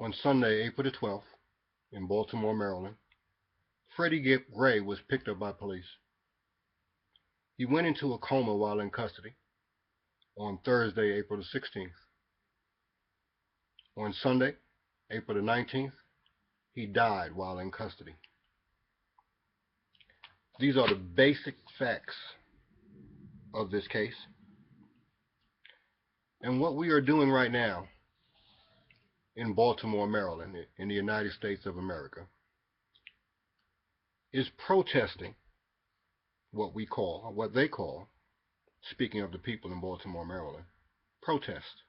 On Sunday, April the 12th, in Baltimore, Maryland, Freddie Gray was picked up by police. He went into a coma while in custody on Thursday, April the 16th. On Sunday, April the 19th, he died while in custody. These are the basic facts of this case. And what we are doing right now in Baltimore, Maryland, in the United States of America, is protesting what they call, speaking of the people in Baltimore, Maryland, protest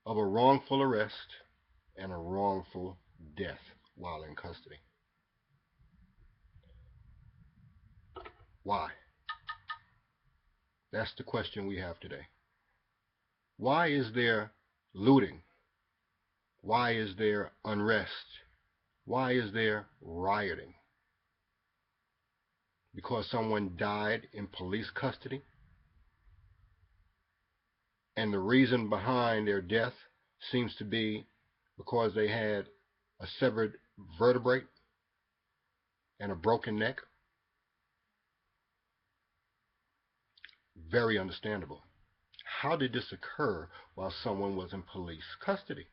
of a wrongful arrest and a wrongful death while in custody. Why? That's the question we have today. Why is there looting? Why is there unrest? Why is there rioting? Because someone died in police custody? And the reason behind their death seems to be because they had a severed vertebrae and a broken neck? Very understandable. How did this occur while someone was in police custody?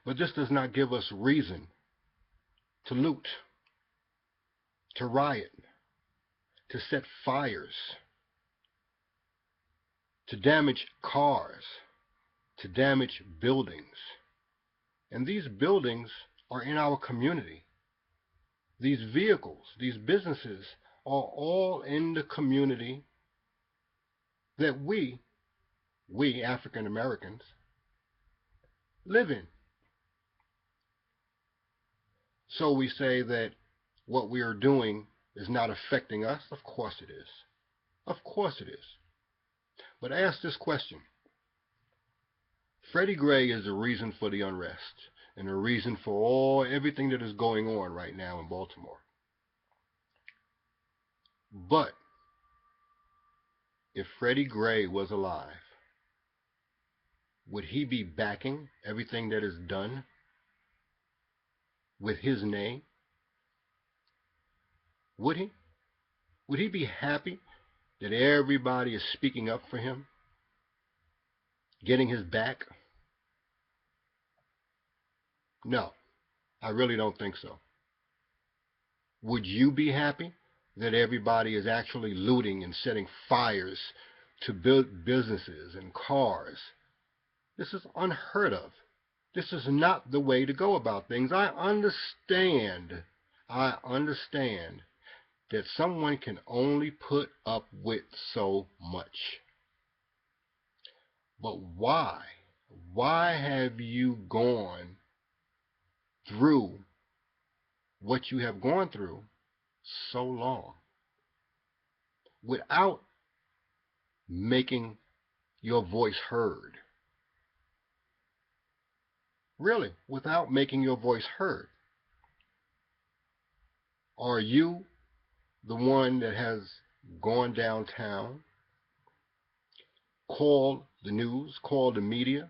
But this does not give us reason to loot, to riot, to set fires, to damage cars, to damage buildings. And these buildings are in our community. These vehicles, these businesses are all in the community that we African Americans, live in. So we say that what we are doing is not affecting us. Of course it is. Of course it is. But ask this question. Freddie Gray is the reason for the unrest and the reason for everything that is going on right now in Baltimore. But if Freddie Gray was alive, would he be backing everything that is done with his name? Would he? Would he be happy that everybody is speaking up for him, getting his back? No, I really don't think so. Would you be happy that everybody is actually looting and setting fires to build businesses and cars? This is unheard of. This is not the way to go about things. I understand that someone can only put up with so much. But why? Why have you gone through what you have gone through so long without making your voice heard? Really, without making your voice heard. Are you the one that has gone downtown, called the news, called the media,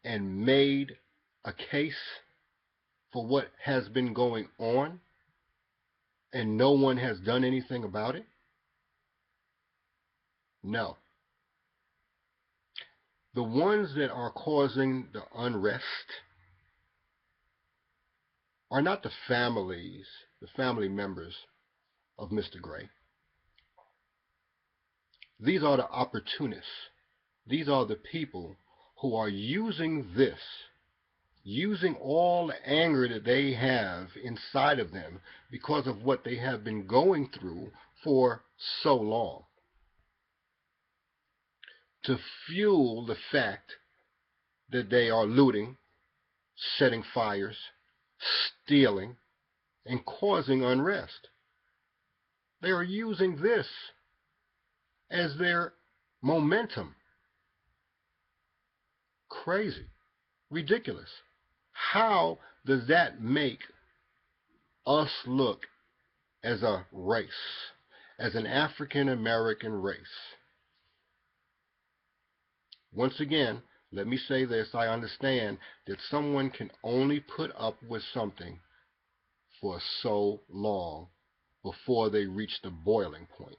and made a case for what has been going on, and no one has done anything about it? No. The ones that are causing the unrest are not the family members of Mr. Gray. These are the opportunists. These are the people who are using all the anger that they have inside of them because of what they have been going through for so long, to fuel the fact that they are looting, setting fires, stealing, and causing unrest. They are using this as their momentum. Crazy. Ridiculous. How does that make us look as a race, as an African American race? Once again, let me say this, I understand that someone can only put up with something for so long before they reach the boiling point.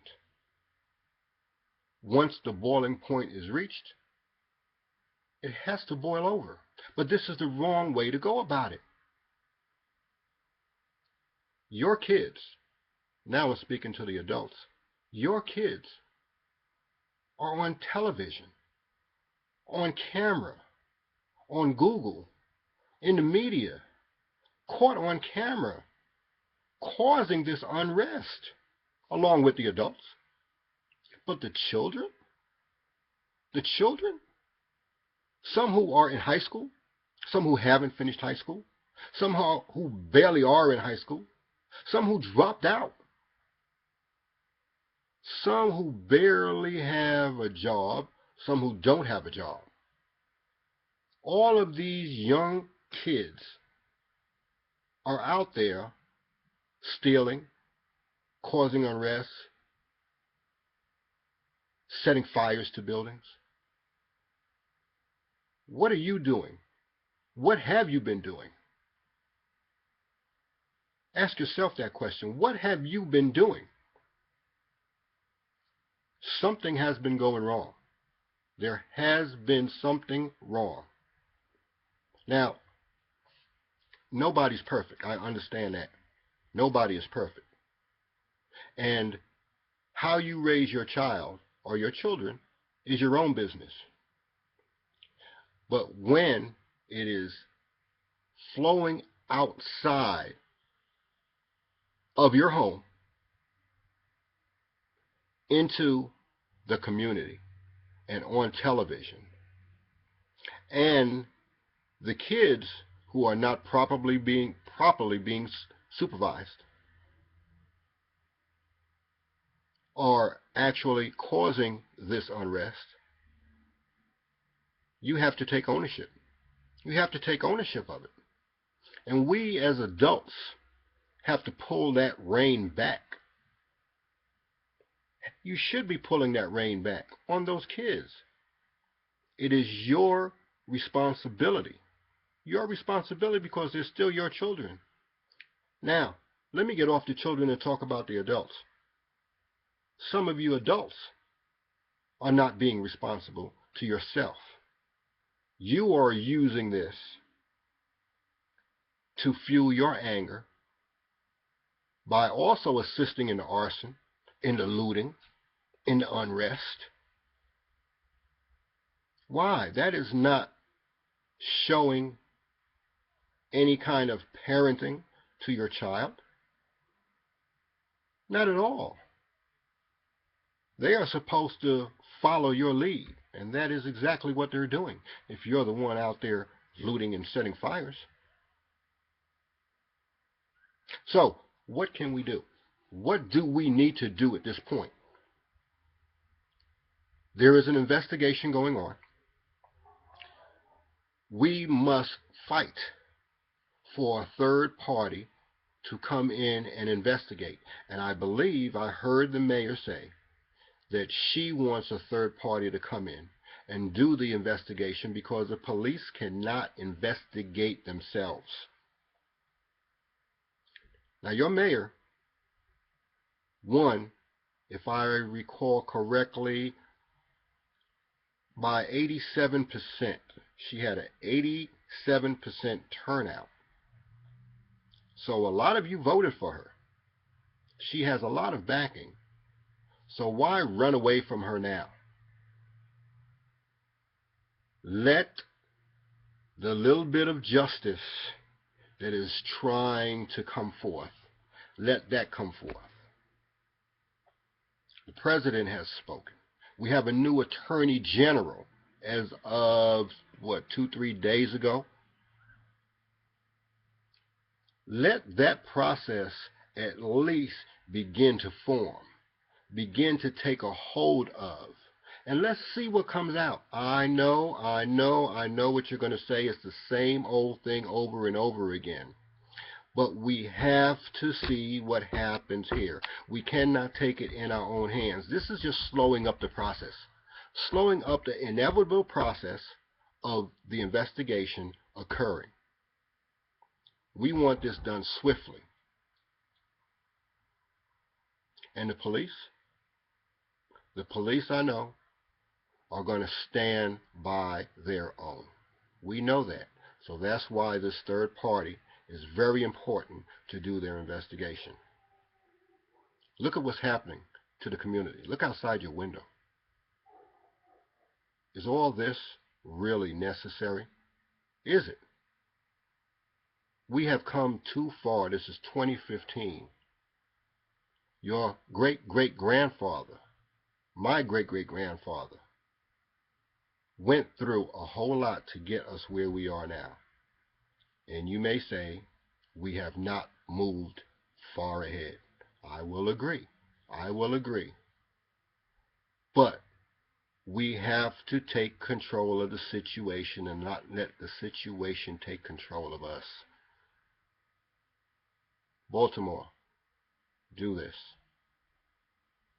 Once the boiling point is reached, it has to boil over. But this is the wrong way to go about it. Your kids, now I'm speaking to the adults, your kids are on television, on camera, on Google, in the media, caught on camera, causing this unrest, along with the adults. But the children, some who are in high school, some who haven't finished high school, some who barely are in high school, some who dropped out, some who barely have a job, some who don't have a job. All of these young kids are out there stealing, causing unrest, setting fires to buildings. What are you doing? What have you been doing? Ask yourself that question. What have you been doing? Something has been going wrong. There has been something wrong. Now, nobody's perfect. I understand that. Nobody is perfect. And how you raise your child or your children is your own business. But when it is flowing outside of your home into the community and on television, and the kids who are not properly being supervised are actually causing this unrest, you have to take ownership. You have to take ownership of it. And we as adults have to pull that rein back. You should be pulling that rein back on those kids. It is your responsibility. Your responsibility, because they're still your children. Now, let me get off the children and talk about the adults. Some of you adults are not being responsible to yourself. You are using this to fuel your anger by also assisting in the arson, in the looting, in the unrest. Why? That is not showing any kind of parenting to your child. Not at all. They are supposed to follow your lead, and that is exactly what they're doing if you're the one out there looting and setting fires. So, what can we do? What do we need to do at this point? There is an investigation going on. We must fight for a third party to come in and investigate. And I believe I heard the mayor say that she wants a third party to come in and do the investigation because the police cannot investigate themselves. Now, your mayor won, if I recall correctly, by 87%. She had an 87% turnout. So a lot of you voted for her. She has a lot of backing. So why run away from her now? Let the little bit of justice that is trying to come forth, let that come forth. The president has spoken. We have a new attorney general as of, 2-3 days ago. Let that process at least begin to form, begin to take a hold of, and let's see what comes out. I know what you're going to say. It's the same old thing over and over again. But we have to see what happens here. We cannot take it in our own hands. This is just slowing up the process. Slowing up the inevitable process of the investigation occurring. We want this done swiftly. And the police I know are going to stand by their own. We know that. So that's why this third party is very important to do their investigation. Look at what's happening to the community. Look outside your window. Is all this really necessary? Is it? We have come too far. This is 2015. Your great-great-grandfather, my great-great-grandfather, went through a whole lot to get us where we are now. And you may say we have not moved far ahead. I will agree. I will agree. But we have to take control of the situation and not let the situation take control of us. Baltimore, do this.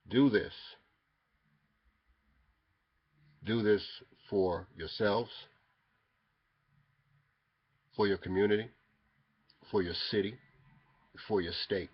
Do this. Do this for yourselves, for your community, for your city, for your state.